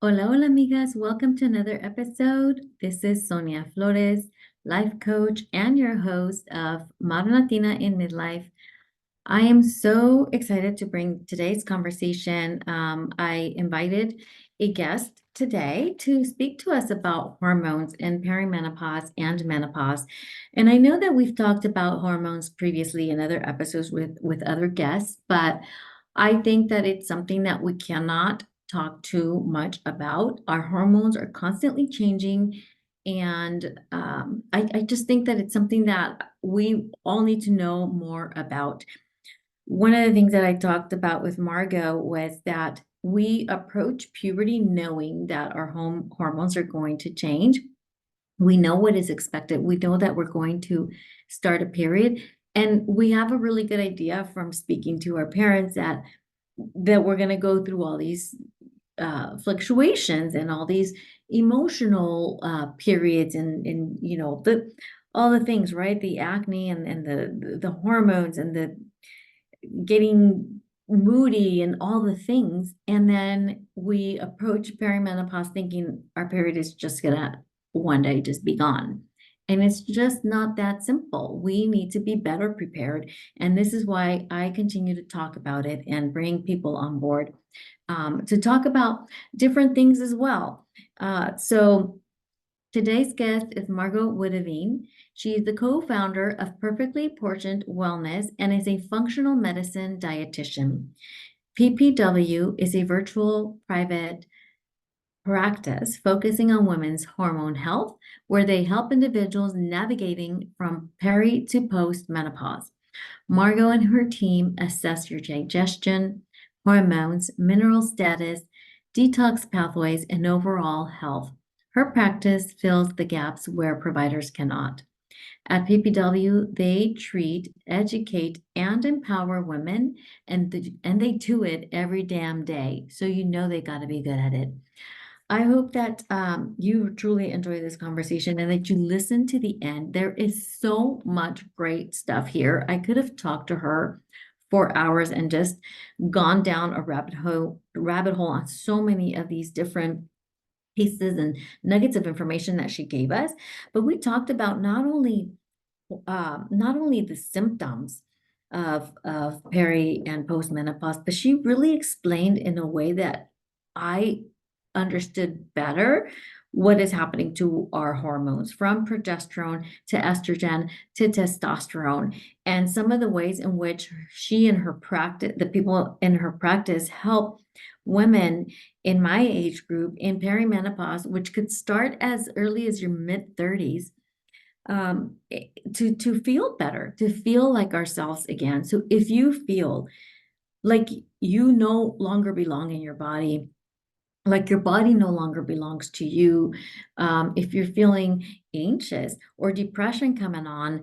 Hola, hola, amigas. Welcome to another episode. This is Sonia Flores, life coach and your host of Modern Latina in Midlife. I am so excited to bring today's conversation. I invited a guest today to speak to us about hormones in perimenopause and menopause. And I know that we've talked about hormones previously in other episodes with other guests, but I think that it's something that we cannot talk too much about. Our hormones are constantly changing. And I just think that it's something that we all need to know more about. One of the things that I talked about with Margot was that we approach puberty knowing that our home hormones are going to change. We know what is expected. We know that we're going to start a period, and we have a really good idea from speaking to our parents that we're going to go through all these fluctuations and all these emotional periods and the all the things, right? The acne and the hormones and the getting moody and all the things. And then we approach perimenopause thinking our period is just gonna one day just be gone. And it's just not that simple. We need to be better prepared. And this is why I continue to talk about it and bring people on board to talk about different things as well. So today's guest is Margot Witteveen. She is the co-founder of Perfectly Portioned Wellness and is a functional medicine dietitian. PPW is a virtual private practice focusing on women's hormone health, where they help individuals navigating from peri to post-menopause. Margot and her team assess your digestion, hormones, mineral status, detox pathways, and overall health. Her practice fills the gaps where providers cannot. At PPW, they treat, educate, and empower women, and they do it every damn day. So you know they got to be good at it. I hope that you truly enjoy this conversation and that you listen to the end. There is so much great stuff here. I could have talked to her for hours and just gone down a rabbit hole on so many of these different pieces and nuggets of information that she gave us. But we talked about not only the symptoms of peri and postmenopause, but she really explained in a way that I understood better what is happening to our hormones from progesterone to estrogen to testosterone, and some of the ways in which she and her practice, the people in her practice, help women in my age group in perimenopause, which could start as early as your mid 30s, to feel better, to feel like ourselves again. So if you feel like you no longer belong in your body, like your body no longer belongs to you, if you're feeling anxious or depression coming on,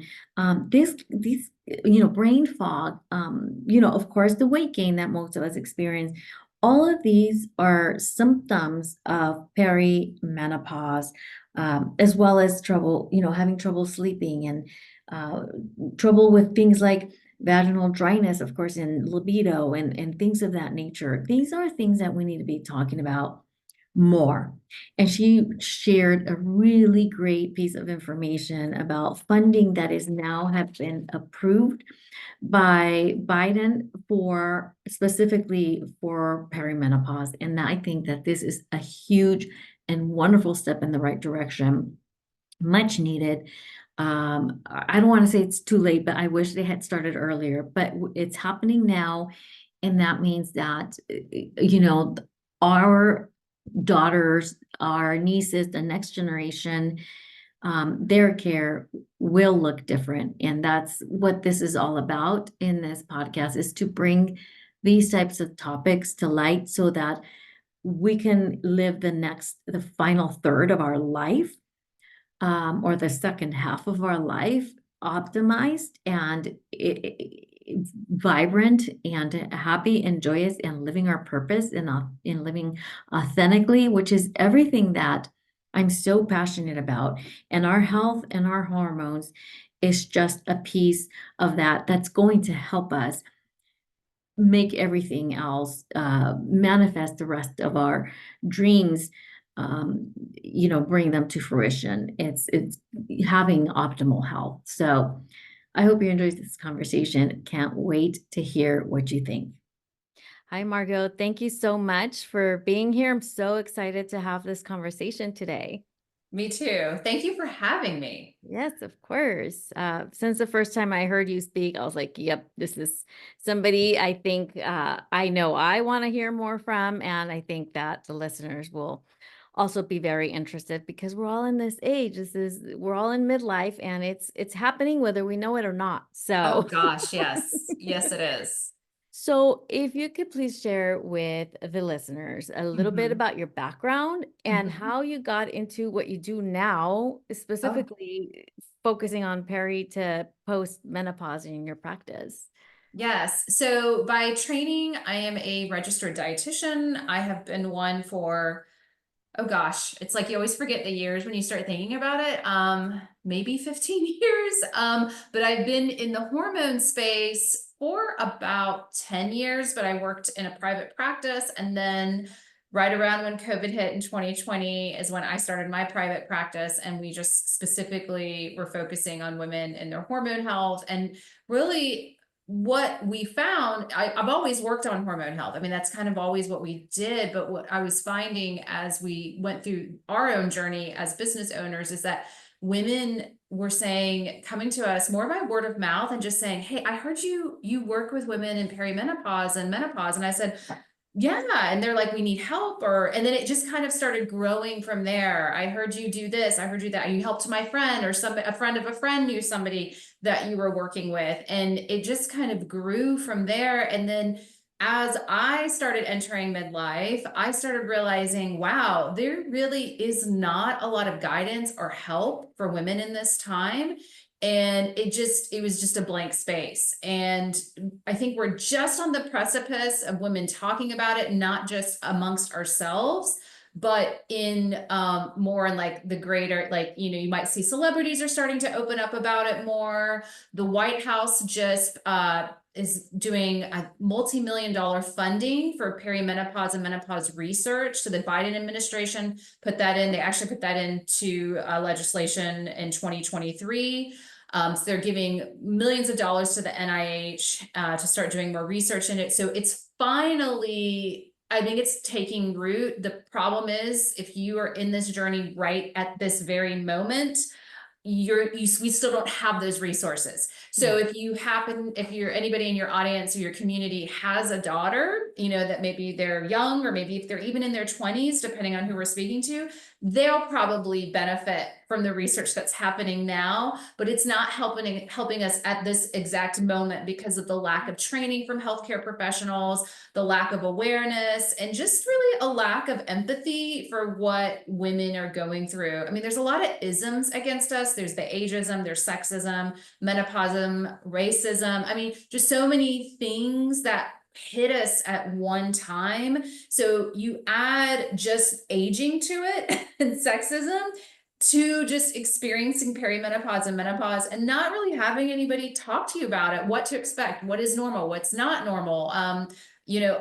these brain fog, of course the weight gain that most of us experience, all of these are symptoms of perimenopause, as well as trouble, having trouble sleeping and uh, trouble with things like vaginal dryness, of course, and libido and things of that nature. These are things that we need to be talking about more. And she shared a really great piece of information about funding that is now have been approved by Biden for specifically for perimenopause. And I think that this is a huge and wonderful step in the right direction, much needed. I don't want to say it's too late, but I wish they had started earlier. But it's happening now, and that means that our daughters, our nieces, the next generation, their care will look different. And that's what this is all about in this podcast, is to bring these types of topics to light so that we can live the final third of our life, or the second half of our life, optimized and vibrant and happy and joyous and living our purpose and in living authentically, which is everything that I'm so passionate about. And our health and our hormones is just a piece of that that's going to help us make everything else manifest the rest of our dreams, bring them to fruition. It's having optimal health. So I hope you enjoyed this conversation. Can't wait to hear what you think. Hi, Margot. Thank you so much for being here. I'm so excited to have this conversation today. Me too. Thank you for having me. Yes, of course. Since the first time I heard you speak, I was like, yep, this is somebody I think I know I want to hear more from. And I think that the listeners will also be very interested because we're all in this age. We're all in midlife and it's happening whether we know it or not. Oh So gosh, yes. Yes, it is. So, if you could please share with the listeners a little bit Mhm. about your background and Mhm. how you got into what you do now, Oh, specifically focusing on peri to post menopause in your practice. yes. So by training, I am a registered dietitian. I have been one for, oh gosh, it's like you always forget the years when you start thinking about it. Maybe 15 years. But I've been in the hormone space for about 10 years, but I worked in a private practice. And then right around when COVID hit in 2020 is when I started my private practice. And we just specifically were focusing on women and their hormone health. And really, what we found, I've always worked on hormone health. I mean, that's kind of always what we did. But what I was finding as we went through our own journey as business owners is that women were saying, coming to us more by word of mouth and just saying, hey, I heard you work with women in perimenopause and menopause. And I said, yeah. And they're like, we need help. And then it just kind of started growing from there. I heard you do this. I heard you that you helped my friend, or a friend of a friend knew somebody that you were working with. And it just kind of grew from there. And then as I started entering midlife, I started realizing, wow, there really is not a lot of guidance or help for women in this time. And it was just a blank space. And I think we're just on the precipice of women talking about it, not just amongst ourselves, but in more in like the greater, like, you might see celebrities are starting to open up about it more. The White House just is doing a multi-million-dollar funding for perimenopause and menopause research. So the Biden administration put that in. They actually put that into legislation in 2023. So they're giving millions of dollars to the NIH to start doing more research in it. So it's finally, I think it's taking root. The problem is, if you are in this journey right at this very moment, we still don't have those resources. So Yeah. if you're anybody in your audience or your community has a daughter, that maybe they're young, or maybe if they're even in their 20s, depending on who we're speaking to, they'll probably benefit from the research that's happening now, but it's not helping us at this exact moment because of the lack of training from healthcare professionals, the lack of awareness, and just really a lack of empathy for what women are going through. I mean, there's a lot of isms against us. There's the ageism, there's sexism, menopausism, racism. I mean, just so many things that hit us at one time. So you add just aging to it and sexism to just experiencing perimenopause and menopause and not really having anybody talk to you about it, what to expect, what is normal, what's not normal.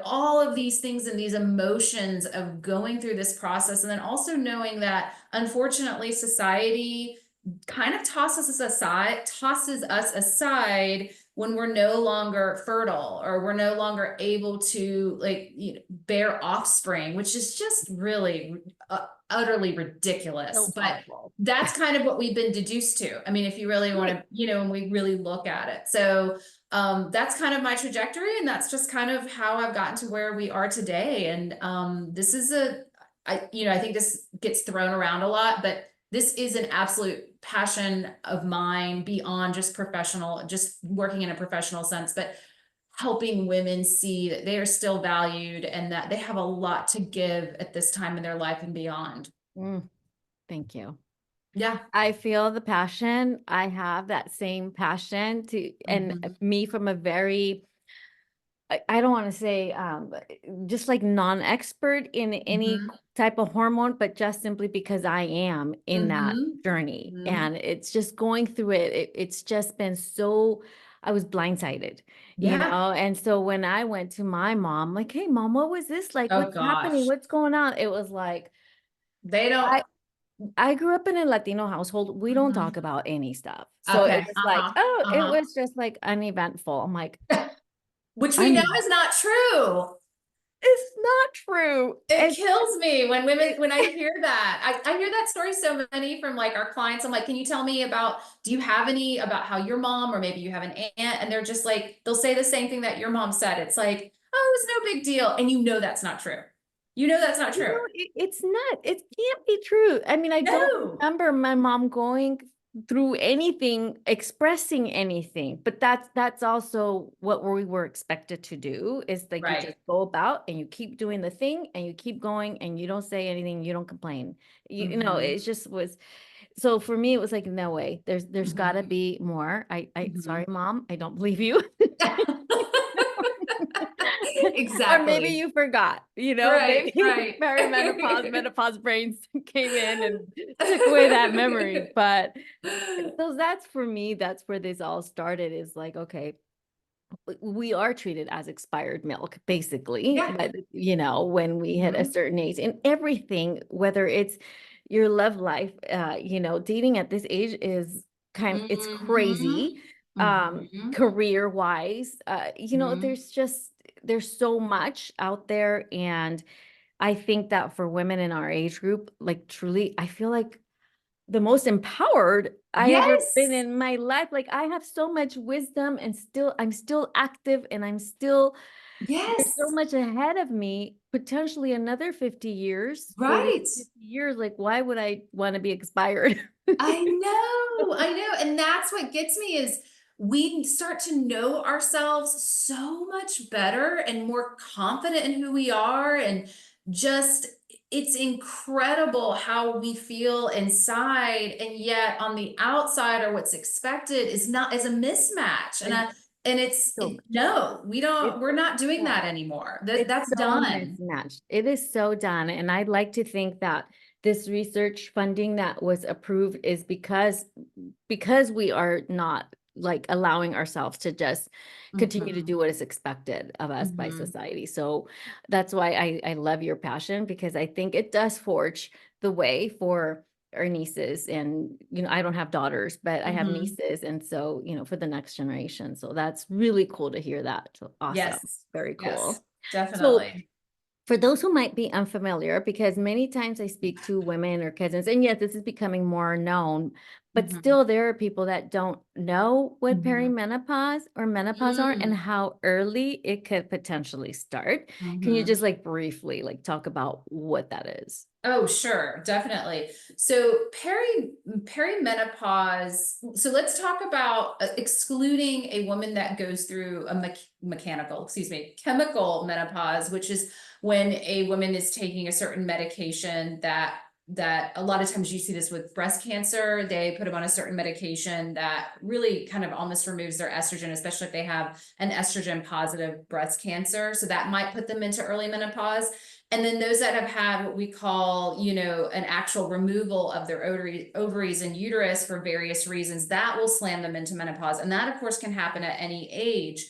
All of these things and these emotions of going through this process. And then also knowing that unfortunately society kind of tosses us aside when we're no longer fertile, or we're no longer able to, like, bear offspring, which is just really utterly ridiculous. So But awful. that's kind of what we've been deduced to. I mean, if you really want Right. to, and we really look at it. So that's kind of my trajectory, and that's just kind of how I've gotten to where we are today. And this is I think this gets thrown around a lot, but this is an absolute passion of mine beyond just professional, just working in a professional sense, but helping women see that they are still valued and that they have a lot to give at this time in their life and beyond. Mm, thank you. Yeah. I feel the passion. I have that same passion and Mhm. me from a very, I don't want to say just like non-expert in any Mhm. type of hormone, but just simply because I am in that Mhm. journey Mhm. and it's just going through it. It's just been so, I was blindsided. Yeah. And so when I went to my mom, like, hey, mom, what was this like? Oh What's happening? gosh. What's going on? It was like, They don't. I I grew up in a Latino household. We don't talk Mhm. about any stuff. So it Okay. was like, Uh-huh. oh, it Uh-huh. was just like uneventful. I'm like, Which we know un is not true. it's not true. It And kills me when women, it, when I hear that. I hear that story so many from like our clients. I'm like, can you tell me about, do you have any about how your mom, or maybe you have an aunt? And they're just like, they'll say the same thing that your mom said. It's like, oh, it's no big deal. And you know that's not true. You know that's not true. it's not, it can't be true. I mean, I don't No. remember my mom going through anything, expressing anything, but that's also what we were expected to do, is like you just Right. go about and you keep doing the thing and you keep going and you don't say anything, you don't complain. Hmm. It just was. So for me, it was like, no way, there's got to Hmm. be more. I Hmm. sorry, mom, I don't believe you. Or maybe Exactly. you forgot, Right, maybe right. perimenopause, menopause brains came in and took away that memory. But so that's, for me, that's where this all started, is like, okay, we are treated as expired milk, basically, Yeah. when we hit a Hmm. certain age, and everything, whether it's your love life, dating at this age is it's Hmm. crazy, Hmm. career wise, Hmm. there's so much out there. And I think that for women in our age group, like, truly, I feel like the most empowered I ever been Yes. in my life. Like, I have so much wisdom, and I'm still active, and there's so Yes. much ahead of me, potentially another 50 years, 40 to Right. 50 years. Like, why would I want to be expired? I know. I know. And that's what gets me is we start to know ourselves so much better and more confident in who we are. And just, it's incredible how we feel inside. And yet on the outside, or what's expected is a mismatch. And So no, it's we're not doing yeah. that anymore. It's That's so done. mismatched. It is so done. And I'd like to think that this research funding that was approved is because we are not, like, allowing ourselves to just continue to Mhm. do what is expected of us by Mhm. society. So that's why I love your passion, because I think it does forge the way for our nieces. And I don't have daughters, but I have Mhm. nieces, and so for the next generation. So that's really cool to hear that. So awesome. Yes. Very Yes, cool. So definitely. for those who might be unfamiliar, because many times I speak to women or cousins, and yes, this is becoming more known, but Mhm. still there are people that don't know what Mhm. perimenopause or menopause are, and Mm. how early it could potentially start. Can you Mhm. just, like, briefly, like, talk about what that is? Oh, sure, definitely. So perimenopause. So let's talk about excluding a woman that goes through a chemical menopause, which is when a woman is taking a certain medication that a lot of times you see this with breast cancer. They put them on a certain medication that really kind of almost removes their estrogen, especially if they have an estrogen positive breast cancer. So that might put them into early menopause. And then those that have had what we call, an actual removal of their ovaries and uterus for various reasons, that will slam them into menopause. And that, of course, can happen at any age.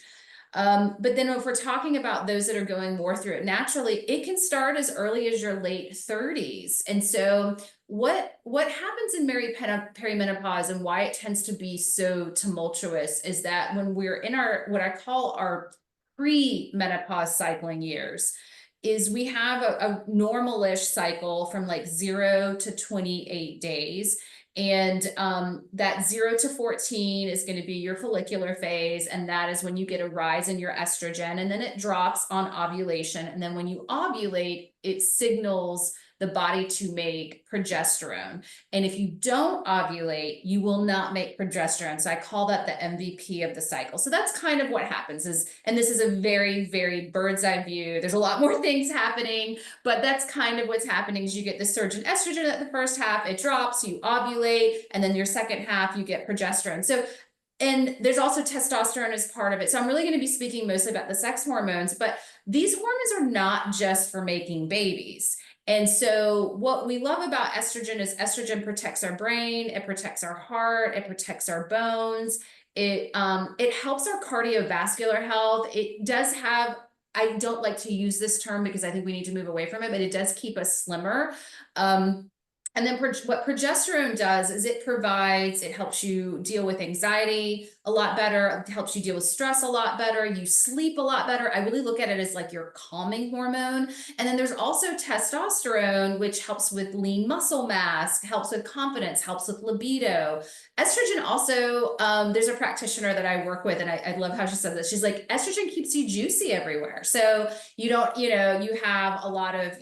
But then if we're talking about those that are going more through it naturally, it can start as early as your late 30s. And so what happens in perimenopause, and why it tends to be so tumultuous, is that when we're in our, what I call our pre-menopause cycling years, is we have a normalish cycle from like 0 to 28 days. And that 0 to 14 is going to be your follicular phase. And that is when you get a rise in your estrogen. And then it drops on ovulation. And then when you ovulate, it signals the body to make progesterone. And if you don't ovulate, you will not make progesterone. So I call that the MVP of the cycle. So that's kind of what happens is, and this is a very, very bird's eye view. There's a lot more things happening, but that's kind of what's happening is you get the surge in estrogen at the first half, it drops, you ovulate, and then your second half, you get progesterone. So, and there's also testosterone as part of it. So I'm really going to be speaking mostly about the sex hormones, but these hormones are not just for making babies. And so what we love about estrogen is estrogen protects our brain, it protects our heart, it protects our bones. It helps our cardiovascular health. It does have, I don't like to use this term because I think we need to move away from it, but it does keep us slimmer. And then what progesterone does is it helps you deal with anxiety a lot better. It helps you deal with stress a lot better. You sleep a lot better. I really look at it as like your calming hormone. And then there's also testosterone, which helps with lean muscle mass, helps with confidence, helps with libido. Estrogen also, there's a practitioner that I work with, and I love how she said this. She's like, estrogen keeps you juicy everywhere. So you don't, you have a lot of,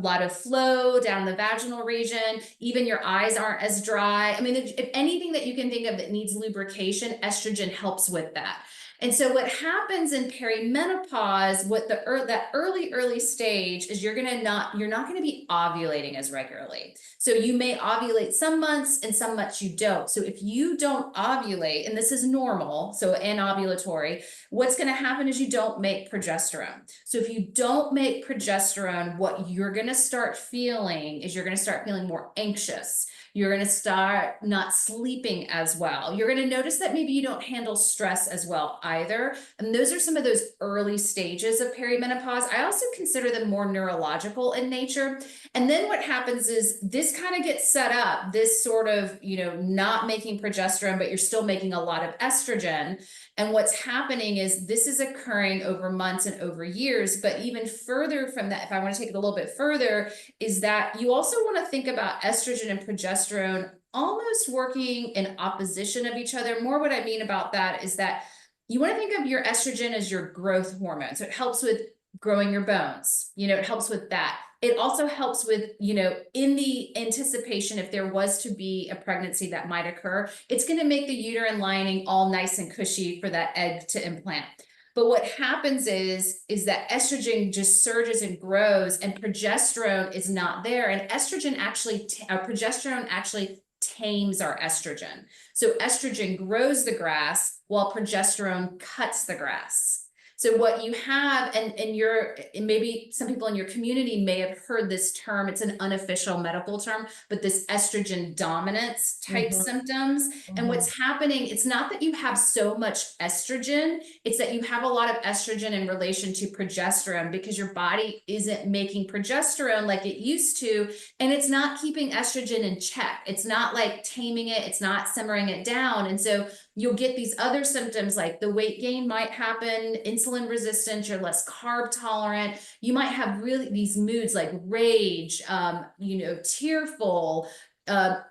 lot of flow down the vaginal region. Even your eyes aren't as dry. I mean, if anything that you can think of that needs lubrication, estrogen helps with that. And so what happens in perimenopause, that early stage is you're not going to be ovulating as regularly. So you may ovulate some months and some months you don't. So if you don't ovulate, and this is normal, so anovulatory, what's going to happen is you don't make progesterone. So if you don't make progesterone, what you're going to start feeling is you're going to start feeling more anxious. You're going to start not sleeping as well. You're going to notice that maybe you don't handle stress as well either. And those are some of those early stages of perimenopause. I also consider them more neurological in nature. And then what happens is this kind of gets set up, this sort of, not making progesterone, but you're still making a lot of estrogen. And what's happening is this is occurring over months and over years. But even further from that, if I want to take it a little bit further, is that you also want to think about estrogen and progesterone almost working in opposition of each other. More what I mean about that is that you want to think of your estrogen as your growth hormone. So it helps with growing your bones. It helps with that. It also helps with, in the anticipation, if there was to be a pregnancy that might occur, it's going to make the uterine lining all nice and cushy for that egg to implant. But what happens is that estrogen just surges and grows and progesterone is not there. And progesterone actually tames our estrogen. So estrogen grows the grass while progesterone cuts the grass. So what you have, and maybe some people in your community may have heard this term, it's an unofficial medical term, but this estrogen dominance type symptoms. And what's happening, it's not that you have so much estrogen, it's that you have a lot of estrogen in relation to progesterone because your body isn't making progesterone like it used to, and it's not keeping estrogen in check. It's not like taming it, it's not simmering it down. And so you'll get these other symptoms like the weight gain might happen, insulin resistance, you're less carb tolerant. You might have really these moods like rage, tearful,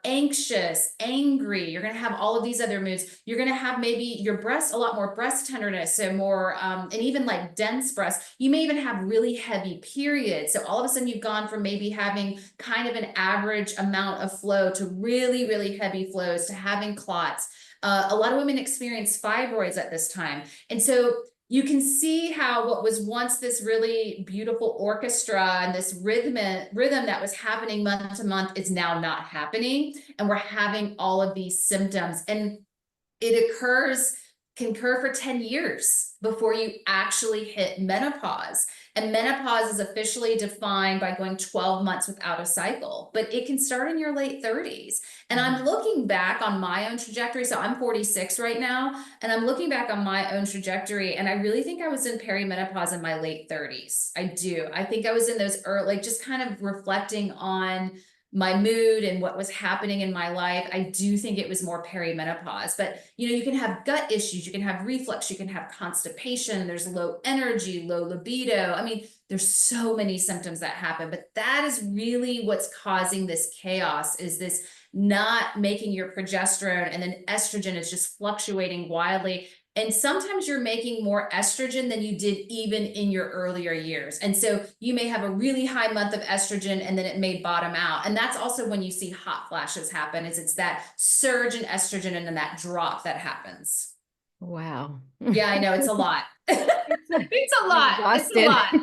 anxious, angry. You're going to have all of these other moods. You're going to have maybe your breast, a lot more breast tenderness, so more, and even like dense breasts. You may even have really heavy periods. So all of a sudden you've gone from maybe having kind of an average amount of flow to really, really heavy flows to having clots. A lot of women experience fibroids at this time. And so you can see how what was once this really beautiful orchestra and this rhythm that was happening month to month is now not happening. And we're having all of these symptoms. And it can occur for 10 years before you actually hit menopause. And menopause is officially defined by going 12 months without a cycle, but it can start in your late 30s. And I'm looking back on my own trajectory. So I'm 46 right now, and I'm looking back on my own trajectory. And I really think I was in perimenopause in my late 30s. I do. I think I was in those early, just kind of reflecting on my mood and what was happening in my life. I do think it was more perimenopause, but you can have gut issues, you can have reflux, you can have constipation, there's low energy, low libido. I mean, there's so many symptoms that happen, but that is really what's causing this chaos, is this not making your progesterone, and then estrogen is just fluctuating wildly. And sometimes you're making more estrogen than you did even in your earlier years. And so you may have a really high month of estrogen and then it may bottom out. And that's also when you see hot flashes happen, is it's that surge in estrogen and then that drop that happens. Wow. Yeah, I know. It's a lot. It's a lot. Exhausted. It's a lot.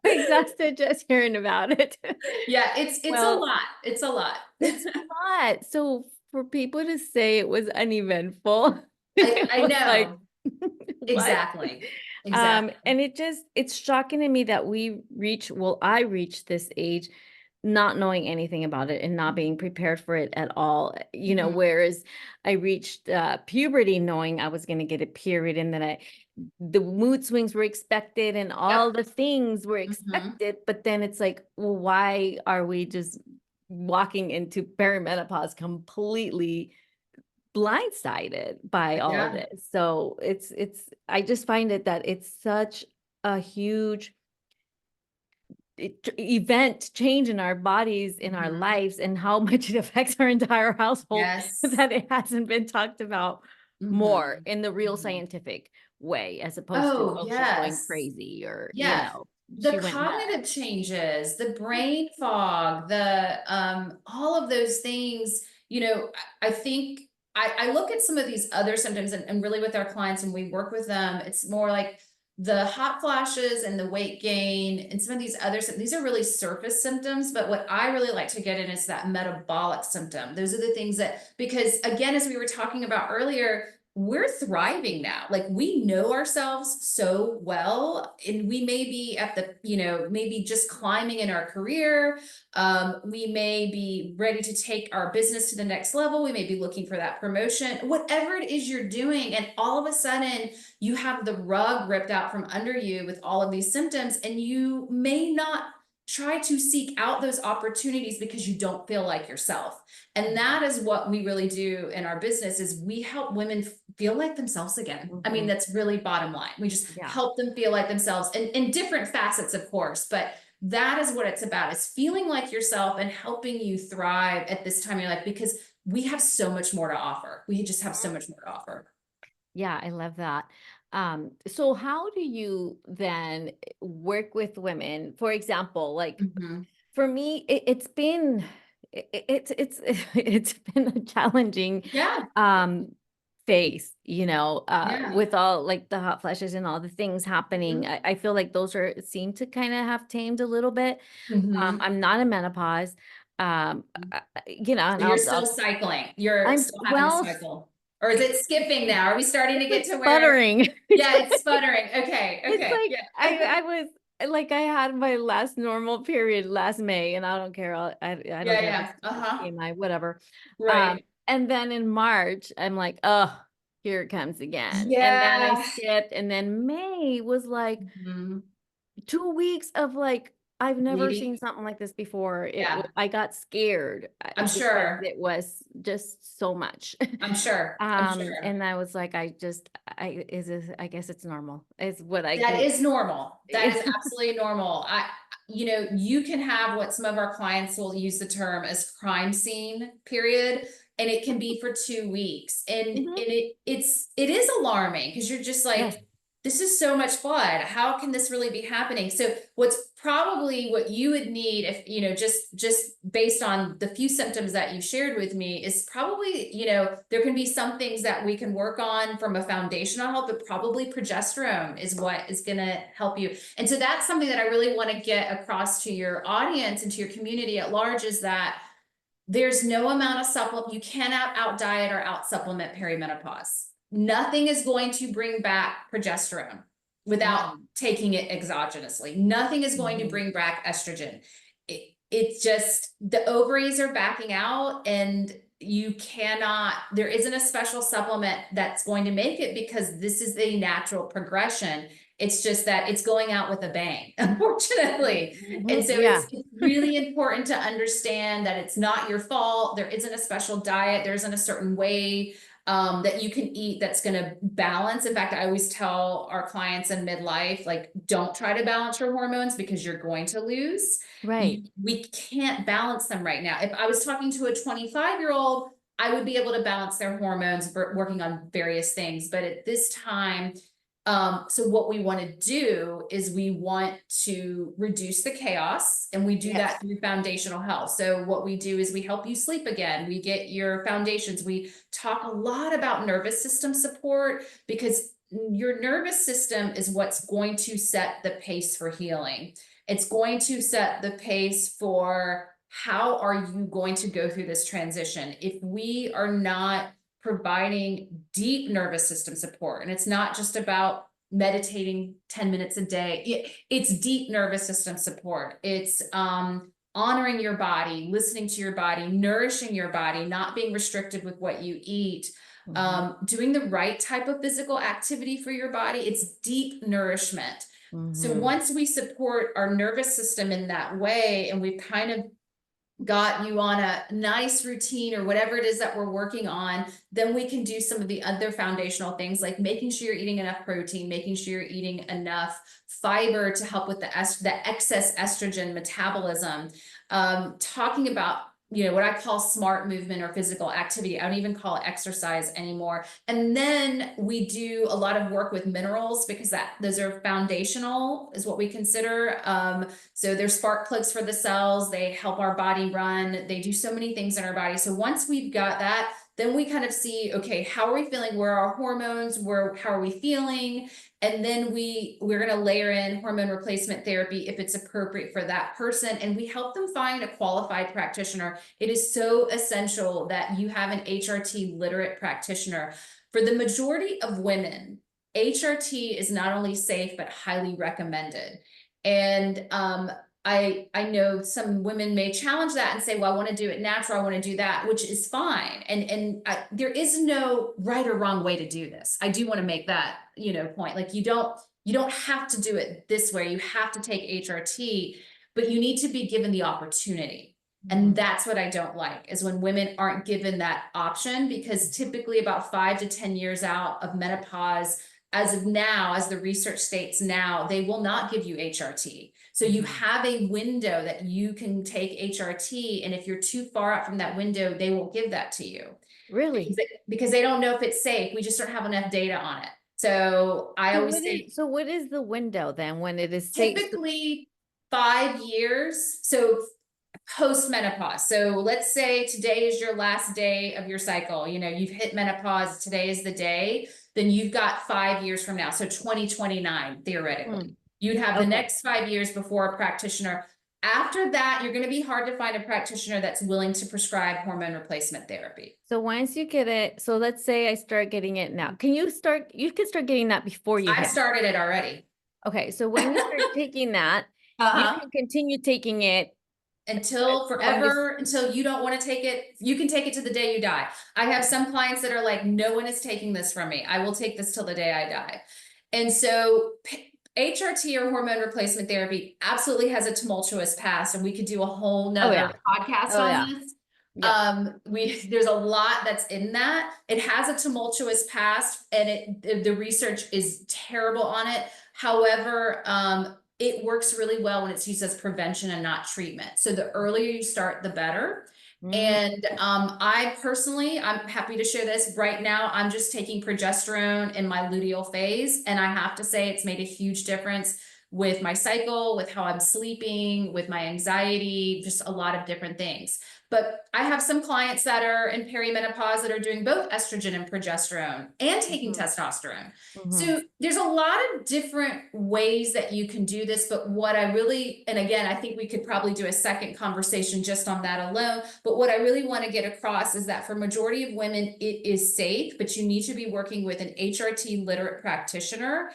Exhausted just hearing about it. Yeah, it's a lot. It's a lot. It's a lot. So for people to say it was uneventful, I know. Like, exactly. And it's shocking to me that I reached this age not knowing anything about it and not being prepared for it at all, Mhm. whereas I reached puberty knowing I was going to get a period, and that the mood swings were expected and all Yep. the things were Mhm. expected, but then it's like, well, why are we just walking into perimenopause completely blindsided by all of Yeah. this? So I just find it that it's such a huge event change in our bodies, in our Mhm. lives, and how much it affects our entire household Yes. that it hasn't been talked about more Mhm. in the real Mhm. scientific way, as opposed to, Oh, oh, she's going yes. crazy, or, Yeah. The she went cognitive nuts. changes, the brain fog, the all of those things, I think I look at some of these other symptoms, and really with our clients when we work with them, it's more like the hot flashes and the weight gain and some of these other these are really surface symptoms, but what I really like to get in is that metabolic symptom. Those are the things that, because again, as we were talking about earlier, we're thriving now. Like we know ourselves so well, and we may be at the, maybe just climbing in our career. We may be ready to take our business to the next level. We may be looking for that promotion, whatever it is you're doing. And all of a sudden, you have the rug ripped out from under you with all of these symptoms, and you may not try to seek out those opportunities because you don't feel like yourself. And that is what we really do in our business, is we help women feel like themselves again. I mean, Mhm. that's really bottom line. We just Yeah. help them feel like themselves, and in different facets, of course, but that is what it's about, is feeling like yourself and helping you thrive at this time in your life, because we have so much more to offer. We just have so much more to offer. Yeah, I love that. So how do you then work with women? For example, like, Mhm. for me, it's been it's it's been a challenging Yeah. um phase, Yeah. with all like the hot flashes and all the things happening. Mhm. I feel like those are seem to kind of have tamed a little bit. Mhm. I'm not in menopause. So And you're still cycling. You're I'm still having a well, cycle. Or is it skipping now? Are we starting to get it's to where? sputtering. Yeah, it's sputtering. Okay. It's Okay. like Yeah. I was like, I had my last normal period last May, and I don't care. I don't Yeah. care if Yeah. it's Uh-huh. TMI, whatever. Right. And then in March, I'm like, oh, here it comes again. And then I Yeah. skipped, and then May was like Mhm. 2 weeks of like, I've never Bleeding. seen something like this before. Yeah. I got scared I'm because sure. it was just so much. I'm sure. I'm sure. And I was like, I guess it's normal. It's what I That can. is normal. That is absolutely normal. You can have what some of our clients will use the term as crime scene period, and it can be for 2 weeks. And Mhm. it is alarming, because you're just Yes. like, this is so much blood. How can this really be happening? So what's probably what you would need, if, just based on the few symptoms that you shared with me, is probably, there can be some things that we can work on from a foundational health, but probably progesterone is what is going to help you. And so that's something that I really want to get across to your audience and to your community at large, is that there's no amount of supplement. You cannot out diet or out supplement perimenopause. Nothing is going to bring back progesterone without Right. taking it exogenously. Nothing is going to Mhm. bring back estrogen. It's just the ovaries are backing out, and you cannot, there isn't a special supplement that's going to make it, because this is the natural progression. It's just that it's going out with a bang, unfortunately. And Mhm. so Yeah. it's really important to understand that it's not your fault. There isn't a special diet. There isn't a certain way that you can eat that's going to balance. In fact, I always tell our clients in midlife, like, don't try to balance your hormones, because you're going to lose. Right. We can't balance them right now. If I was talking to a 25-year-old, I would be able to balance their hormones, working on various things. But at this time, so what we want to do is we want to reduce the chaos, and we do Yes. that through foundational health. So what we do is we help you sleep again. We get your foundations. We talk a lot about nervous system support, because your nervous system is what's going to set the pace for healing. It's going to set the pace for how are you going to go through this transition. If we are not providing deep nervous system support, and it's not just about meditating 10 minutes a day, it's deep nervous system support. It's honoring your body, listening to your body, nourishing your body, not being restricted with what you eat, doing the right type of physical activity for your body. It's deep nourishment. So once we support our nervous system in that way, and we've kind of got you on a nice routine or whatever it is that we're working on, then we can do some of the other foundational things, like making sure you're eating enough protein, making sure you're eating enough fiber to help with the excess estrogen metabolism, talking about, you know, what I call smart movement or physical activity. I don't even call it exercise anymore. And then we do a lot of work with minerals, because those are foundational, is what we consider. So they're spark plugs for the cells. They help our body run. They do so many things in our body. So once we've got that, then we kind of see, okay, how are we feeling? Where are our hormones? How are we feeling? And then we're going to layer in hormone replacement therapy if it's appropriate for that person. And we help them find a qualified practitioner. It is so essential that you have an HRT literate practitioner. For the majority of women, HRT is not only safe, but highly recommended. And I know some women may challenge that and say, well, I want to do it natural. I want to do that, which is fine. And there is no right or wrong way to do this. I do want to make that, you know, point. Like you don't have to do it this way. You have to take HRT, but you need to be given the opportunity. And that's what I don't like, is when women aren't given that option, because typically about 5 to 10 years out of menopause, as of now, as the research states now, they will not give you HRT. So you have a window that you can take HRT. And if you're too far out from that window, they won't give that to you. Really? Because they don't know if it's safe. We just don't have enough data on it. So I always say, So what is the window then when it is safe? typically 5 years. So post-menopause. So let's say today is your last day of your cycle. You know, you've hit menopause. Today is the day. Then you've got 5 years from now. So 2029, theoretically. You'd have the next 5 years before a practitioner. After that, you're going to be hard to find a practitioner that's willing to prescribe hormone replacement therapy. So once you get it, so let's say I start getting it now. You can start getting that before you I've started it already. Okay, so when you start taking that, you can continue taking it until forever, until you don't want to take it. You can take it to the day you die. I have some clients that are like, no one is taking this from me. I will take this till the day I die. And so HRT or hormone replacement therapy absolutely has a tumultuous past, and we could do a whole nother podcast on this. There's a lot that's in that. It has a tumultuous past, and the research is terrible on it. However, it works really well when it's used as prevention and not treatment. So the earlier you start, the better. And I personally, I'm happy to share this right now. I'm just taking progesterone in my luteal phase. And I have to say it's made a huge difference with my cycle, with how I'm sleeping, with my anxiety, just a lot of different things. But I have some clients that are in perimenopause that are doing both estrogen and progesterone and taking testosterone. So there's a lot of different ways that you can do this. But what I really, and again, I think we could probably do a second conversation just on that alone. But what I really want to get across is that for majority of women, it is safe, but you need to be working with an HRT literate practitioner.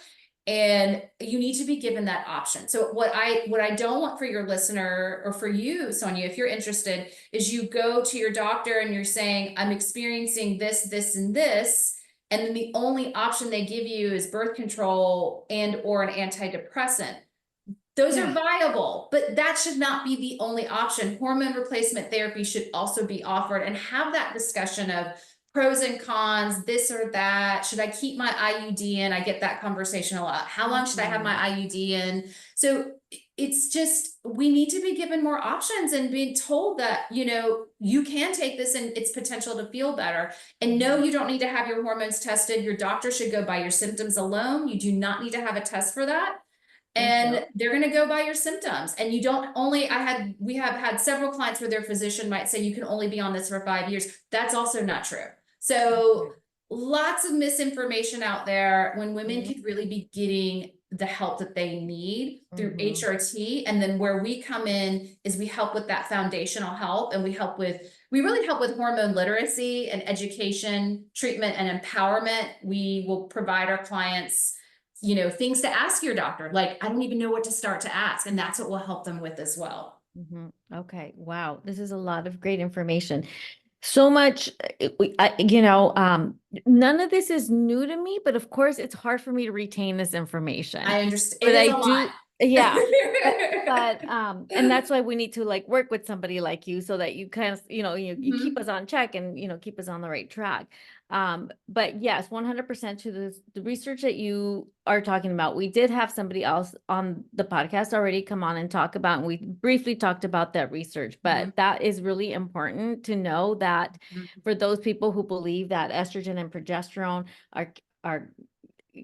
And you need to be given that option. So what I don't want for your listener, or for you, Sonia, if you're interested, is you go to your doctor and you're saying, I'm experiencing this, this, and this. And then the only option they give you is birth control and or an antidepressant. Those are viable, but that should not be the only option. Hormone replacement therapy should also be offered, and have that discussion of pros and cons, this or that. Should I keep my IUD in? I get that conversation a lot. How long should I have my IUD in? So it's just, we need to be given more options and being told that, you know, you can take this and its potential to feel better. And no, you don't need to have your hormones tested. Your doctor should go by your symptoms alone. You do not need to have a test for that. And they're going to go by your symptoms. And you don't only, we have had several clients where their physician might say you can only be on this for 5 years. That's also not true. So lots of misinformation out there when women could really be getting the help that they need through HRT. And then where we come in is we help with that foundational help, and we really help with hormone literacy and education, treatment, and empowerment. We will provide our clients, you know, things to ask your doctor. Like, I don't even know what to start to ask. And that's what we'll help them with as well. Okay. Wow. This is a lot of great information. So much, none of this is new to me, but of course it's hard for me to retain this information. I understand. But It is I a lot. do, yeah. And that's why we need to like work with somebody like you so that you kind of, you keep Mhm. us on check and, keep us on the right track. But yes, 100% to the research that you are talking about. We did have somebody else on the podcast already come on and talk about, and we briefly talked about that research, Mhm. but that is really important to know that Mhm. for those people who believe that estrogen and progesterone are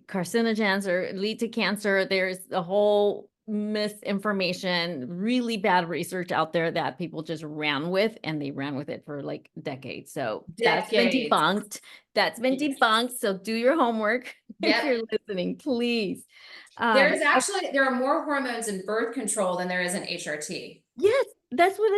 carcinogens or lead to cancer, there's a whole misinformation, really bad research out there that people just ran with, and they ran with it for like decades. So that's been Decades. debunked. That's been Yes. debunked. So do your homework if Yep. you're listening, please. There are more hormones in birth control than there is in HRT. Yes, this is what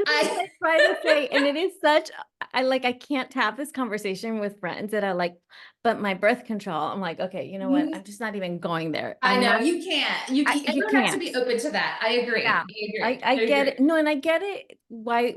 I try to say. And it is such, I can't have this conversation with friends that are like, but my birth control, I'm like, okay, you know what? I'm just not even going there. I I'm know not, you can't. You you don't have to can't. be open to that. I agree. Yeah, I agree. I I get agree. it. No, and I get it. Why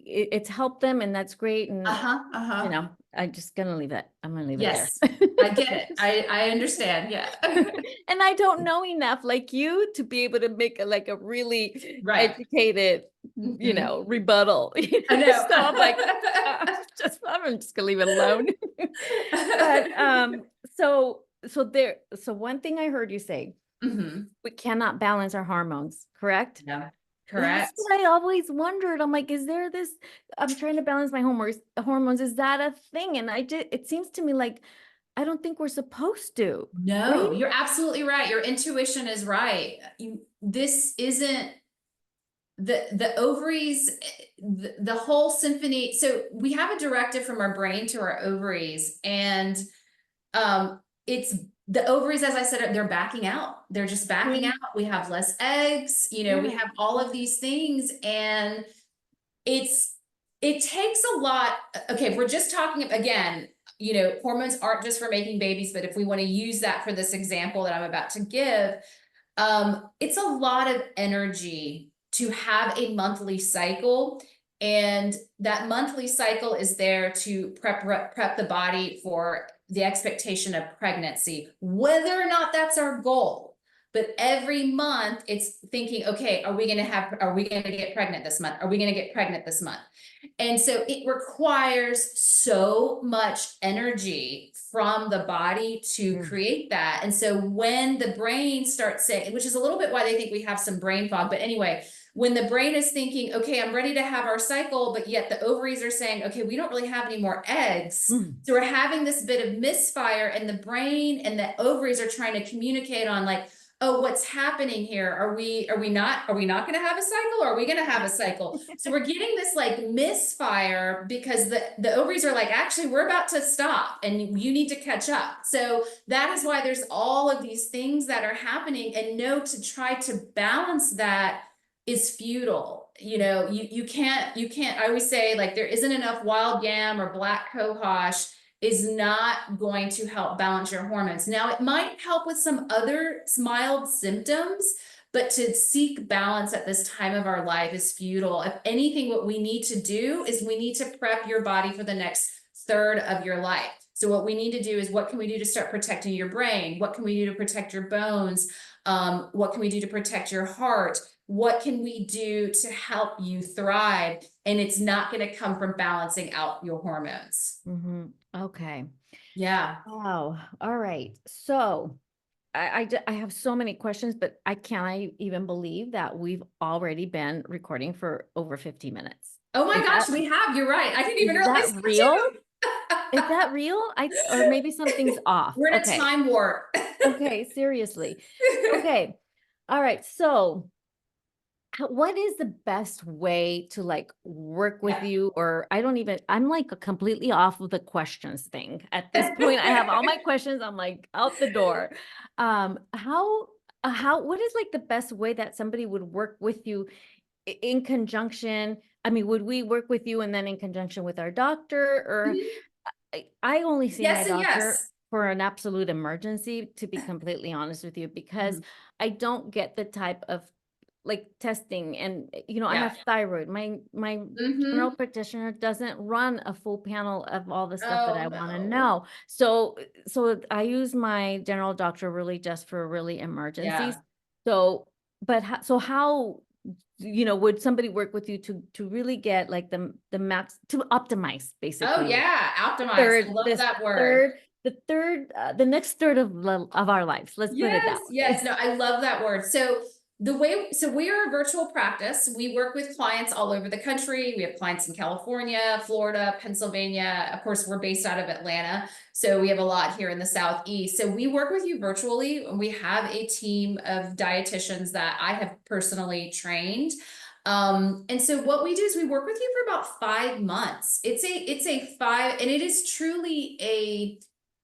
it's helped them, and that's great. And Uh-huh. Uh-huh. I'm just gonna leave it. I'm gonna leave it there. Yes. I get it. I understand. Yeah. And I don't know enough like you to be able to make like a really Right. educated, Mhm. rebuttal. I know. So I'm like, I'm just gonna leave it alone. But so one thing I heard you say, Mhm. we cannot balance our hormones, correct? Yeah. That's Correct. what I always wondered. I'm like, is there this? I'm trying to balance my hormones. Is that a thing? And it seems to me like I don't think we're supposed to, right? No, you're absolutely right. Your intuition is right. This isn't the ovaries, the whole symphony. So we have a directive from our brain to our ovaries, and it's the ovaries, as I said, they're backing out. They're just backing Mhm. out. We have less eggs, we Yeah. have all of these things, and it's it takes a lot. Okay, if we're just talking again, hormones aren't just for making babies, but if we want to use that for this example that I'm about to give, it's a lot of energy to have a monthly cycle. And that monthly cycle is there to prep the body for the expectation of pregnancy, whether or not that's our goal. But every month it's thinking, okay, are we going to get pregnant this month? Are we going to get pregnant this month? And so it requires so much energy from the body to Mm. create that. And so when the brain starts saying, which is a little bit why they think we have some brain fog, but anyway, when the brain is thinking, okay, I'm ready to have our cycle, but yet the ovaries are saying, okay, we don't really have any more eggs. Mm. So we're having this bit of misfire, and the brain and the ovaries are trying to communicate on like, oh, what's happening here? Are we not going to have a cycle, or are we going to have a cycle? So we're getting this like misfire because the ovaries are like, actually, we're about to stop and you need to catch up. So that is why there's all of these things that are happening, and no, to try to balance that is futile. You can't, I always say, like, there isn't enough wild yam or black cohosh is not going to help balance your hormones. Now, it might help with some other mild symptoms, but to seek balance at this time of our life is futile. If anything, what we need to do is we need to prep your body for the next third of your life. So what we need to do is, what can we do to start protecting your brain? What can we do to protect your bones? What can we do to protect your heart? What can we do to help you thrive? And it's not going to come from balancing out your hormones. Mm-hmm. Okay. Yeah. Wow. All right. So I have so many questions, but I can't even believe that we've already been recording for over 50 minutes. Oh my Is gosh, we have. You're right. I didn't even realize that that real? too. Is that real? Or maybe something's off. We're in a Okay. time warp. Okay. Seriously. Okay. All right. So what is the best way to like work with Yeah. you? Or I'm like completely off of the questions thing. At this point, I have all my questions. I'm like out the door. What is like the best way that somebody would work with you in conjunction? I mean, would we work with you and then in conjunction with our doctor? Or I only see my Yes and doctor yes. for an absolute emergency, to be completely honest with you, because I don't get the type of like testing, and I Yeah. have thyroid. My general Mm-hmm. practitioner doesn't run a full panel of all the stuff that Oh I want to no. know. So I use my general doctor really just for really emergencies. Yeah. So, but so how, would somebody work with you to really get like the max, to optimize Oh basically yeah. Optimize. I third love this that word. third the third the next third of our lives, let's put it Yes, that yes. way. No, I love that word. So we are a virtual practice. We work with clients all over the country. We have clients in California, Florida, Pennsylvania. Of course, we're based out of Atlanta. So we have a lot here in the Southeast. So we work with you virtually, and we have a team of dietitians that I have personally trained. And so what we do is we work with you for about 5 months. It's a five, and it is truly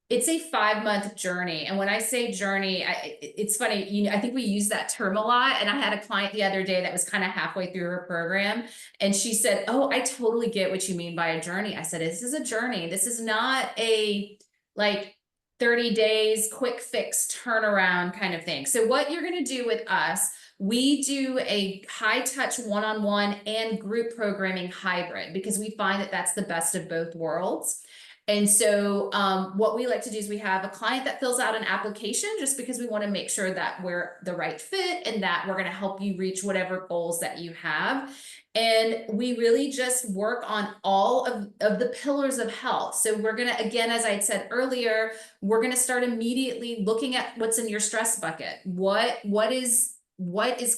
it's a 5 month journey. And when I say journey, it's funny, I think we use that term a lot. And I had a client the other day that was kind of halfway through her program. And she said, "Oh, I totally get what you mean by a journey." I said, "This is a journey. This is not a like 30 days, quick fix turnaround kind of thing." So what you're going to do with us, we do a high touch one-on-one and group programming hybrid, because we find that that's the best of both worlds. And so what we like to do is we have a client that fills out an application, just because we want to make sure that we're the right fit and that we're going to help you reach whatever goals that you have. And we really just work on all of the pillars of health. So we're going to, again, as I had said earlier, we're going to start immediately looking at what's in your stress bucket. What is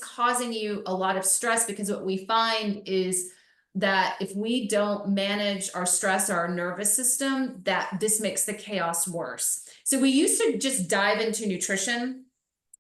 causing you a lot of stress? Because what we find is that if we don't manage our stress or our nervous system, that this makes the chaos worse. So we used to just dive into nutrition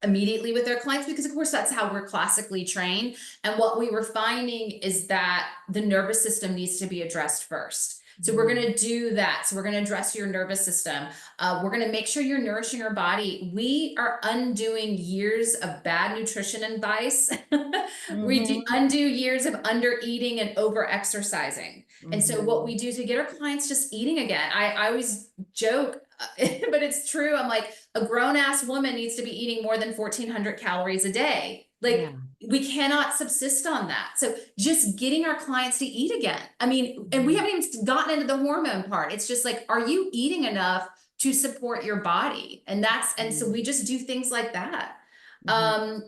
immediately with our clients, because of course that's how we're classically trained. And what we were finding is that the nervous system needs to be addressed first. So we're going to do that. So we're going to address your nervous system. We're going to make sure you're nourishing your body. We are undoing years of bad nutrition advice. We Mm-hmm. undo years of under eating and over exercising. And so what Mm-hmm. we do to get our clients just eating again, I always joke, but it's true. I'm like, a grown ass woman needs to be eating more than 1,400 calories a day. Yeah. Like, we cannot subsist on that. So just getting our clients to eat again. I mean, and we haven't even gotten into the hormone part. It's just like, are you eating enough to support your body? And so we just do things like that.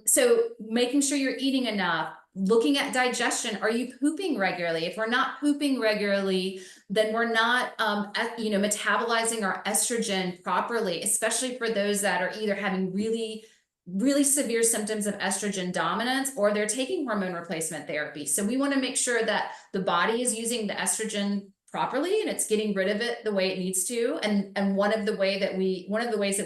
So making sure you're eating enough, looking at digestion. Are you pooping regularly? If we're not pooping regularly, then we're not, metabolizing our estrogen properly, especially for those that are either having really, really severe symptoms of estrogen dominance, or they're taking hormone replacement therapy. So we want to make sure that the body is using the estrogen properly and it's getting rid of it the way it needs to. And one of the ways that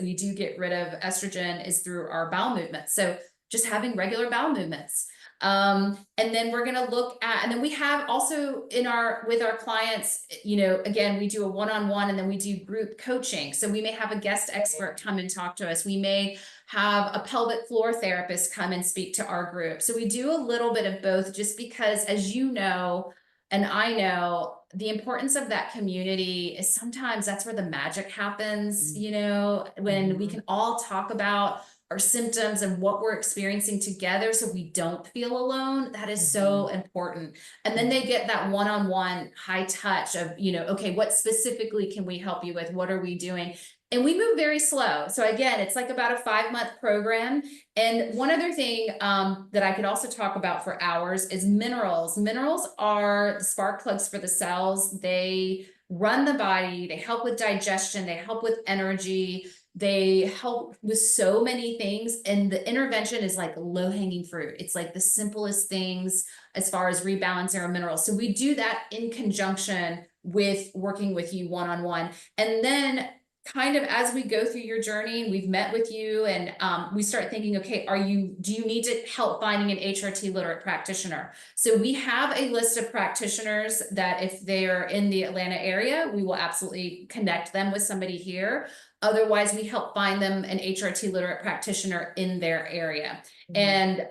we do get rid of estrogen is through our bowel movements. So just having regular bowel movements. And then we're going to look at, and then we have also with our clients, again, we do a one-on-one, and then we do group coaching. So we may have a guest expert come and talk to us. We may have a pelvic floor therapist come and speak to our group. So we do a little bit of both, just because, as you know, and I know, the importance of that community is sometimes that's where the magic happens, when we can all talk about our symptoms and what we're experiencing together, so we don't feel alone. That is so important. And then they get that one-on-one high touch of, okay, what specifically can we help you with? What are we doing? And we move very slow. So again, it's like about a 5 month program. And one other thing that I could also talk about for hours is minerals. Minerals are the spark plugs for the cells. They run the body, they help with digestion, they help with energy, they help with so many things. And the intervention is like low-hanging fruit. It's like the simplest things as far as rebalancing our minerals. So we do that in conjunction with working with you one-on-one. And then kind of as we go through your journey and we've met with you, and we start thinking, okay, do you need to help finding an HRT literate practitioner? So we have a list of practitioners that if they're in the Atlanta area, we will absolutely connect them with somebody here. Otherwise, we help find them an HRT literate practitioner in their area. And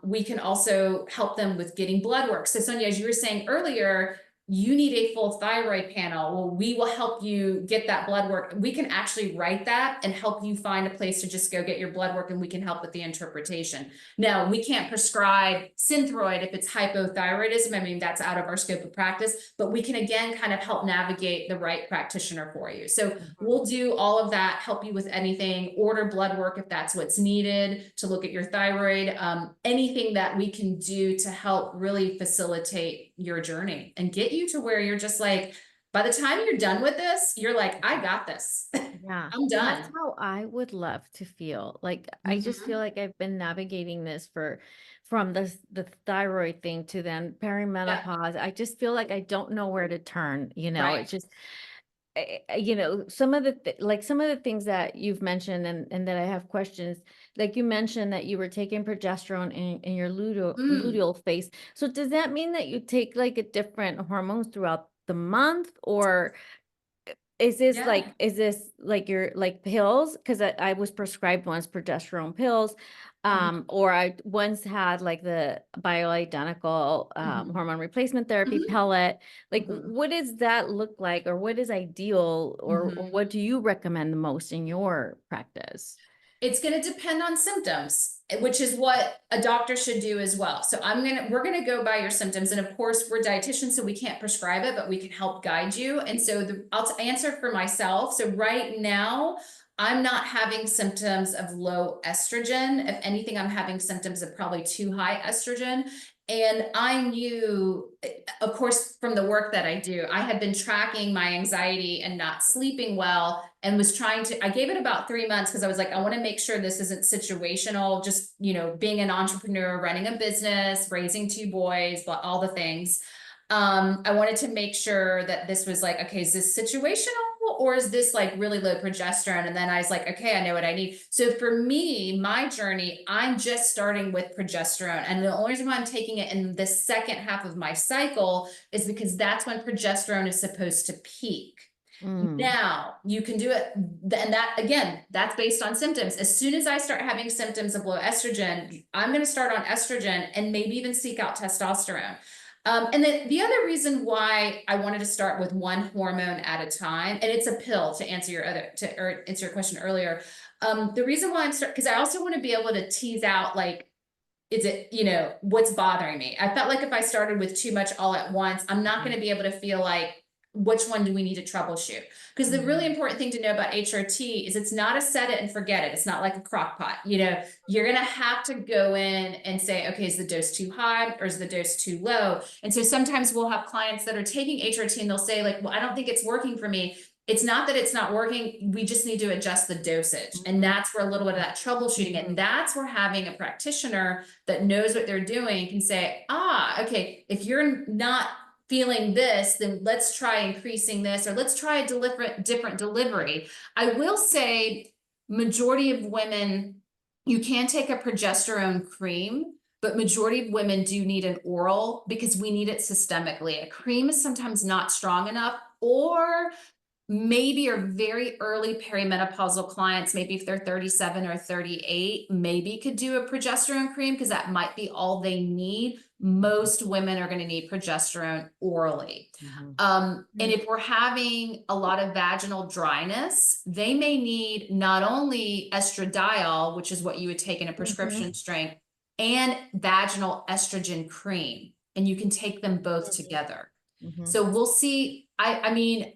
we can also help them with getting blood work. So Sonia, as you were saying earlier, you need a full thyroid panel. Well, we will help you get that blood work. We can actually write that and help you find a place to just go get your blood work, and we can help with the interpretation. Now, we can't prescribe Synthroid if it's hypothyroidism. I mean, that's out of our scope of practice, but we can again kind of help navigate the right practitioner for you. So we'll do all of that, help you with anything, order blood work if that's what's needed to look at your thyroid, anything that we can do to help really facilitate your journey and get you to where you're just like, by the time you're done with this, you're like, I got this. Yeah, I'm done. that's how I would love to feel. Like I just feel Mhm. like I've been navigating this from the thyroid thing to then Yeah, perimenopause. I just feel like I don't know where to turn, you know. right. It's just you know, some of the like some of the things that you've mentioned and that I have questions, like you mentioned that you were taking progesterone in your Mm, luteal phase. So does that mean that you take like a different hormones throughout the month, or yeah. is this like your like pills? Because I was prescribed once progesterone pills, Mhm. or I once had like the bioidentical Mhm. hormone replacement therapy Mhm. pellet. Like, Mhm. what does that look like, or what is ideal, or Mhm. what do you recommend the most in your practice? It's going to depend on symptoms, which is what a doctor should do as well. So we're going to go by your symptoms. And of course, we're dietitians, so we can't prescribe it, but we can help guide you. And so I'll answer for myself. So right now, I'm not having symptoms of low estrogen. If anything, I'm having symptoms of probably too high estrogen. And I knew, of course, from the work that I do, I had been tracking my anxiety and not sleeping well, and was trying to, I gave it about 3 months because I was like, I want to make sure this isn't situational, just, being an entrepreneur, running a business, raising two boys, but all the things. I wanted to make sure that this was like, okay, is this situational or is this like really low progesterone? And then I was like, okay, I know what I need. So for me, my journey, I'm just starting with progesterone. And the only reason why I'm taking it in the second half of my cycle is because that's when progesterone is supposed to peak. Mm, Now you can do it. And that, again, that's based on symptoms. As soon as I start having symptoms of low estrogen, I'm going to start on estrogen and maybe even seek out testosterone. And then the other reason why I wanted to start with one hormone at a time, and it's a pill to answer or answer your question earlier. The reason why because I also want to be able to tease out, like, is it, what's bothering me? I felt like if I started with too much all at once, I'm not going to be able to feel like, which one do we need to troubleshoot? Because the really mhm, important thing to know about HRT is it's not a set it and forget it. It's not like a crock pot. You're going to have to go in and say, okay, is the dose too high or is the dose too low? And so sometimes we'll have clients that are taking HRT and they'll say, like, well, I don't think it's working for me. It's not that it's not working. We just need to adjust the dosage. And mhm, that's where a little bit of that troubleshooting, and that's where having a practitioner that knows what they're doing can say, okay, if you're not feeling this, then let's try increasing this, or let's try a different delivery. I will say, majority of women, you can take a progesterone cream, but majority of women do need an oral because we need it systemically. A cream is sometimes not strong enough, or maybe are very early perimenopausal clients, maybe if they're 37 or 38, maybe could do a progesterone cream because that might be all they need. Most women are going to need progesterone orally. mhm, And mhm, if we're having a lot of vaginal dryness, they may need not only estradiol, which is what you would take in a mhm, prescription strength, and vaginal estrogen cream. And you can take them both mhm, together. mhm, So we'll see. I mean,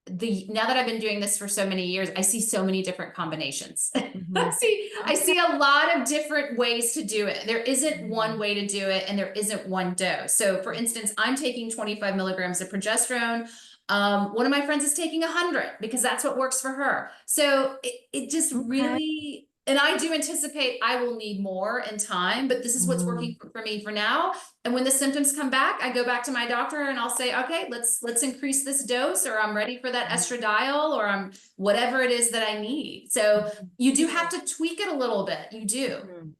now that I've been doing this for so many years, I see so many different combinations. I mhm. see, I Okay. see a lot of different ways to do it. There isn't one Mhm, way to do it, and there isn't one dose. So for instance, I'm taking 25 milligrams of progesterone. One of my friends is taking 100 because that's what works for her. So it just okay. really, and I do anticipate I will need more in time, but this is what's working Mhm, for me for now. And when the symptoms come back, I go back to my doctor and I'll say, okay, let's increase this dose, or I'm ready for that mhm, estradiol, or I'm whatever it is that I need. So mhm. you do have to tweak it a little bit. You do.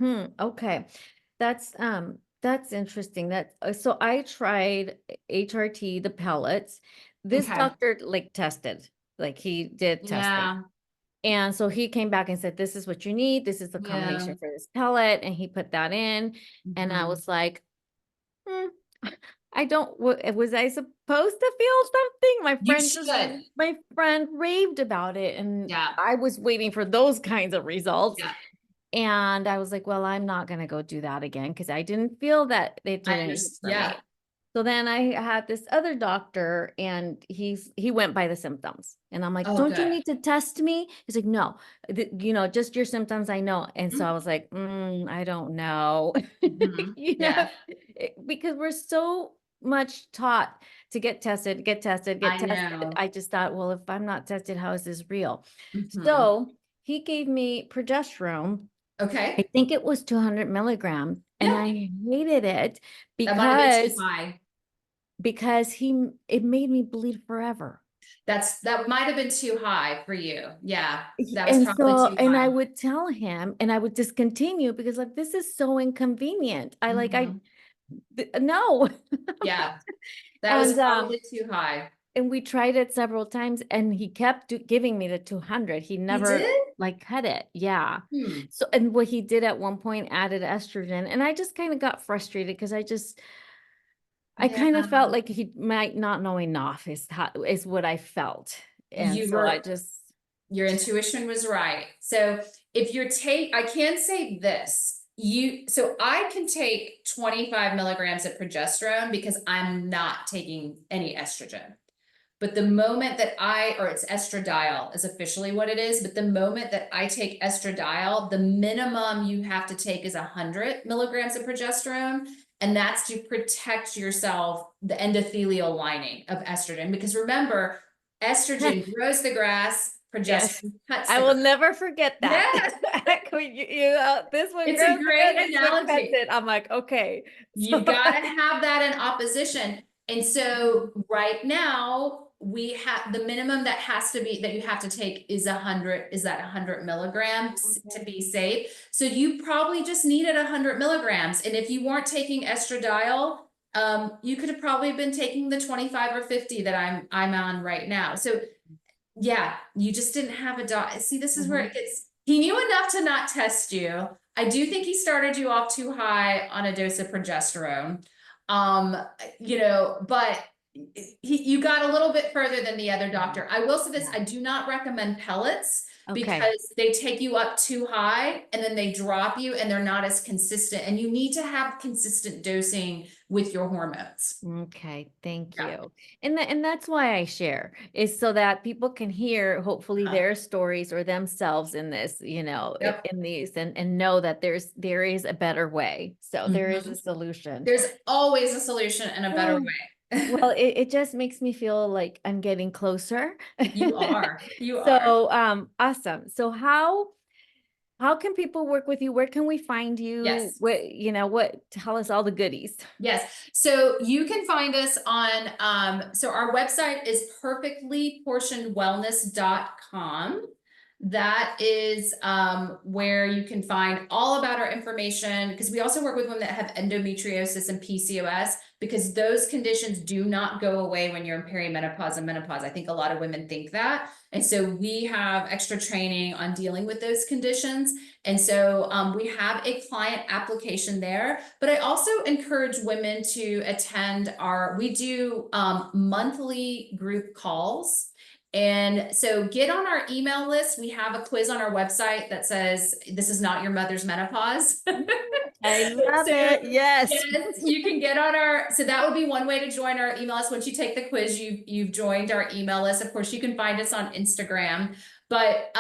Mhm. Okay. That's interesting. So I tried HRT, the pellets. This Okay. doctor like tested, like he did testing. Yeah. And so he came back and said, this is what you need. This is the Yeah. combination for this pellet. And he put that in. And I Mhm. was like, hmm, I don't, was I supposed to feel something? You should. My friend raved about it, and Yeah. I was waiting for those kinds of results. Yeah. And I was like, well, I'm not going to go do that again because I didn't feel that it I did anything understand. for Yeah. me. So then I had this other doctor and he went by the symptoms. And I'm like, Oh, don't you good. need to test me? He's like, no, just your symptoms, I know. And so I was like, I don't know. Mm-hmm. Yeah. Because we're so much taught to get tested, get tested, get I tested. know. I just thought, well, if I'm not tested, how is this real? Hmm. So he gave me progesterone. I Okay. think it was 200 milligrams, and Yeah. I hated it That might have been too because high. it made me bleed forever. That might have been too high for you. Yeah. That was And probably so, too and I high. would tell him, and I would discontinue because like this is so inconvenient. Hmm. No. Yeah. That was And probably too high. we tried it several times, and he kept giving me the 200. He He never did? like cut it. Yeah. Hmm. So, and what he did at one point added estrogen, and I just kind of got frustrated because I Yeah. kind of felt like he might not know enough is what I felt. And You so I were just, Your intuition was right. So if I can say this, so I can take 25 milligrams of progesterone because I'm not taking any estrogen. But the moment that or it's estradiol is officially what it is. But the moment that I take estradiol, the minimum you have to take is 100 milligrams of progesterone. And that's to protect yourself, the endothelial lining of estrogen. Because remember, estrogen grows the grass, yes, progesterone cuts I the will grass. never forget that. Yes, This one it's a grows the great this one cuts analogy. it. I'm like, okay. You So got to have that in opposition. And so right now we have the minimum that has to be that you have to take is 100, is that 100 milligrams to be safe. So you probably just needed 100 milligrams. And if you weren't taking estradiol, you could have probably been taking the 25 or 50 that I'm on right now. So yeah, you just didn't have a dot. See, this is where it gets, he knew enough to not test you. I do think he started you off too high on a dose of progesterone. Um, but you got a little bit further than the other doctor. I will say this, I do not recommend pellets okay. because they take you up too high and then they drop you and they're not as consistent. And you need to have consistent dosing with your hormones. Okay, thank Yeah. you. And that's why I share is so that people can hear hopefully their stories or themselves in this, Yep. in these and know that there is a better way. So there is a Mhm. solution. There's always a solution and a better Oh, way. well, it just makes me feel like I'm getting closer. You are. You are. So, awesome. So how can people work with you? Where can we find you? Yes. Tell us all the goodies. Yes. So you can find us on, so our website is perfectlyportionedwellness.com. That is where you can find all about our information because we also work with women that have endometriosis and PCOS because those conditions do not go away when you're in perimenopause and menopause. I think a lot of women think that. And so we have extra training on dealing with those conditions. And so we have a client application there, but I also encourage women to attend we do monthly group calls. And so get on our email list. We have a quiz on our website that says, this is not your mother's menopause. I love So it. Yes. yes, you can get on so that would be one way to join our email list. Once you take the quiz, you've joined our email list. Of course, you can find us on Instagram. But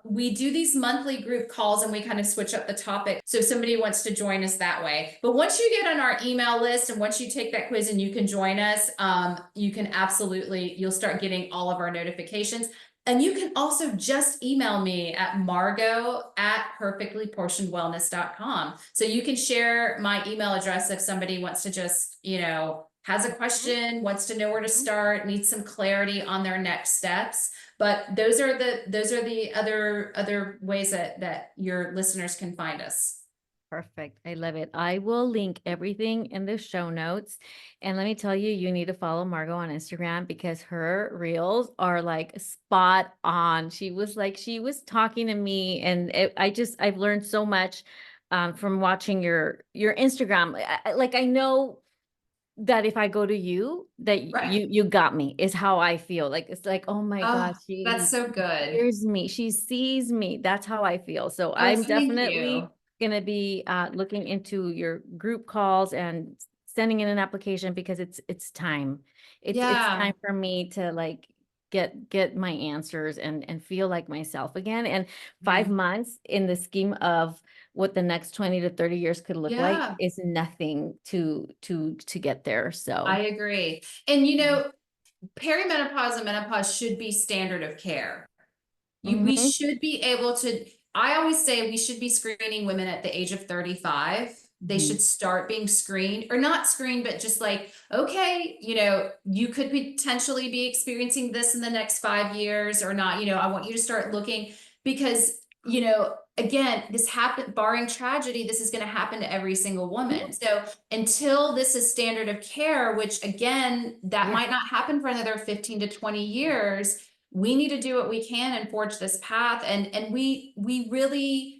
we do these monthly group calls and we kind of switch up the topic. So if somebody wants to join us that way. But once you get on our email list and once you take that quiz and you can join us, you can you'll start getting all of our notifications. And you can also just email me at margot@perfectlyportionedwellness.com. So you can share my email address if somebody wants to just, has a question, wants to know where to start, needs some clarity on their next steps. But those are the other ways that your listeners can find us. Perfect. I love it. I will link everything in the show notes. And let me tell you, you need to follow Margot on Instagram because her reels are like spot on. She was talking to me and I've learned so much from watching your Instagram. I know that if I go to you, that Right. you got me, is how I feel. Like it's like, oh my Oh, gosh, that's she so good. hears me, she sees me. That's how I feel. So Oh, I'm thank you. definitely gonna be looking into your group calls and sending in an application because it's time. It's Yeah. time for me to like get my answers and feel like myself again. And Yeah. 5 months in the scheme of what the next 20 to 30 years could look like Yeah. is nothing to get there. I So agree. And perimenopause and menopause should be standard of care. We mhm, should be able to, I always say we should be screening women at the age of 35. They should mhm, start being screened, or not screened, but just like, okay, you could potentially be experiencing this in the next 5 years or not. I want you to start looking because, again, this happened, barring tragedy, this is going to happen to every single woman. So until this is standard of care, which again, that yeah. might not happen for another 15 to 20 years, we need to do what we can and forge this path. And we really,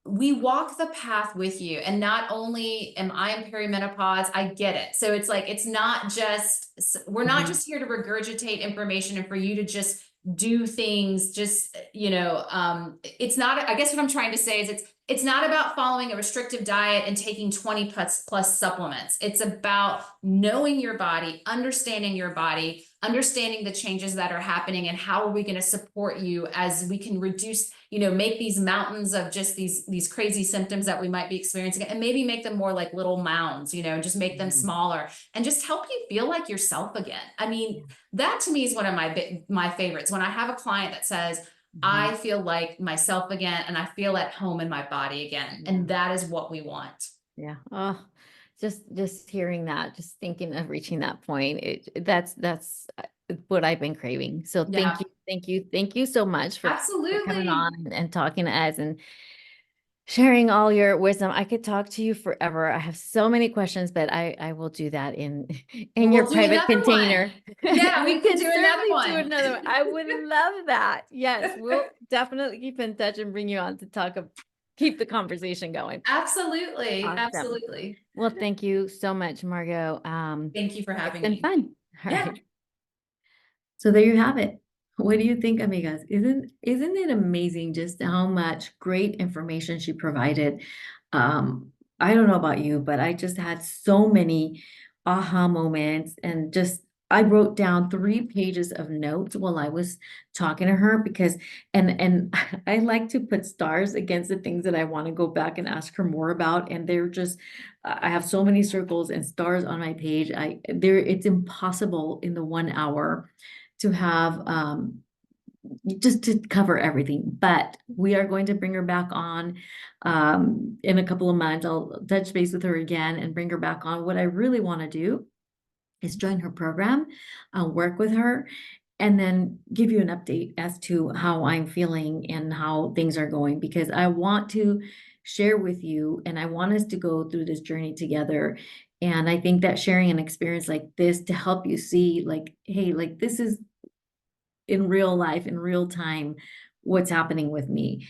we walk the path with you. And not only am I in perimenopause, I get it. So it's like, it's not just, we're not Mhm. just here to regurgitate information and for you to just do things, just, it's not, I guess what I'm trying to say is it's not about following a restrictive diet and taking 20 plus supplements. It's about knowing your body, understanding your body, understanding the changes that are happening, and how are we going to support you as we can reduce, make these mountains of just these crazy symptoms that we might be experiencing, and maybe make them more like little mounds, and just make them Mhm. smaller and just help you feel like yourself again. I mean, that to me is one of my favorites. When I have a client that says, Mhm. I feel like myself again and I feel at home in my body again. Yeah. And that is what we want. Yeah. Oh, just hearing that, just thinking of reaching that point, that's what I've been craving. So Yeah, thank you so much for coming absolutely. on and talking to us and sharing all your wisdom. I could talk to you forever. I have so many questions, but I will do that in in your We'll do private another one. container. Yeah, We we can can do another certainly do one. another one. I would love that. Yes, we'll definitely keep in touch and bring you on to keep the conversation going. Absolutely. Awesome. Absolutely. Well, thank you so much, Margot. Thank you for It's having been me. fun. All Yeah. right. So there you have it. What do you think, amigas? Isn't it amazing just how much great information she provided? I don't know about you, but I just had so many aha moments and just I wrote down 3 pages of notes while I was talking to her because and I like to put stars against the things that I want to go back and ask her more about. And they're just I have so many circles and stars on my page. It's impossible in the 1 hour to have just to cover everything. But we are going to bring her back on in a couple of months. I'll touch base with her again and bring her back on. What I really want to do is join her program, work with her, and then give you an update as to how I'm feeling and how things are going because I want to share with you and I want us to go through this journey together. And I think that sharing an experience like this to help you see, like, hey, like this is in real life, in real time, what's happening with me.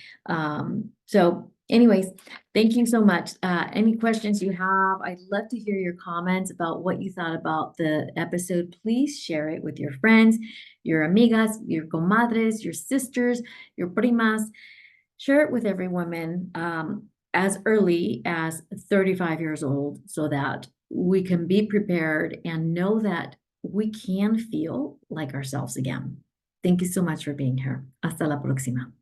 So anyways, thank you so much. Any questions you have, I'd love to hear your comments about what you thought about the episode. Please share it with your friends, your amigas, your comadres, your sisters, your primas. Share it with every woman as early as 35 years old so that we can be prepared and know that we can feel like ourselves again. Thank you so much for being here. Hasta la próxima.